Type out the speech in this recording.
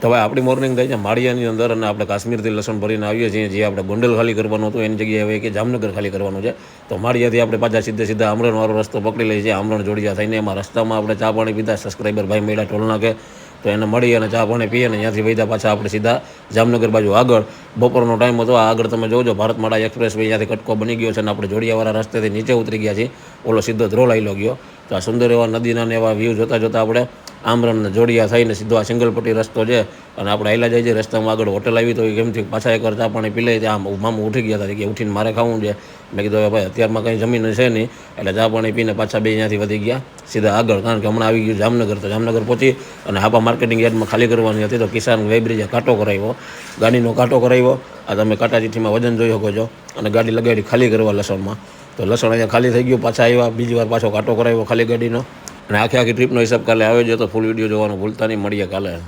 તો હવે આપણી મોર્નિંગ થઈ છે માળિયાની અંદર અને આપણે કાશ્મીરથી લસણ ભરીને આવીએ છીએ. જે આપણે ગોંડલ ખાલી કરવાનું હતું એની જગ્યાએ હવે કે જામનગર ખાલી કરવાનું છે. તો માળિયાથી આપણે પાછા સીધા આમરણવાળો રસ્તો પકડી લઈએ છીએ. આમરણ જોડિયા થઈને એમાં રસ્તામાં આપણે ચા પાણી પીધા. સબસ્ક્રાઈબર ભાઈ મેળા ટોલ નાખે તો એને મળી અને ચા પાણી પીએ અને ત્યાંથી વૈધા પાછા આપણે સીધા જામનગર બાજુ આગળ. બપોરનો ટાઈમ હતો. આગળ તમે જોજો ભારતમાળા એક્સપ્રેસ અહીંયાથી કટકો બની ગયો છે અને આપણે જોડિયાવાળા રસ્તેથી નીચે ઉતરી ગયા છીએ. ઓલો સીધો ધ્રોલ આવેલો ગયો. તો આ સુંદર એવા નદીના ને એવા વ્યૂ જોતા આપણે આમરણ જોડિયા થઈને સીધો આ સિંગલપટ્ટી રસ્તો છે અને આપણે આયલા જાય છે. રસ્તામાં આગળ હોટલ આવી તો કેમથી પાછા એકવાર ચા પાણી પી લે છે. આમ મામું ઉઠી ગયા હતા કે ઉઠીને મારે ખાવું છે. મેં કીધું ભાઈ અત્યારમાં કંઈ જમીન છે નહીં એટલે ચા પાણી પીને પાછા બે ત્યાંથી વધી ગયા સીધા આગળ. કારણ કે હમણાં આવી ગયું જામનગર. તો જામનગર પહોંચી અને હાપા માર્કેટિંગ યાર્ડમાં ખાલી કરવાની હતી. તો કિસાન વેબ્રિજે કાંટો કરાવ્યો, ગાડીનો કાંટો કરાવ્યો. આ તમે કાંટા ચીઠીમાં વજન જોઈ શકો છો. અને ગાડી લગાડી ખાલી કરવા લસણમાં. તો લસણ અહીંયા ખાલી થઈ ગયું. પાછા આવ્યા, બીજી વાર પાછો કાંટો કરાવ્યો ખાલી ગાડીનો. અને આખી ટ્રીપનો હિસાબ કાલે આવ્યો છે. તો ફૂલ વિડીયો જોવાનું ભૂલતા નહીં. મળીએ કાલે.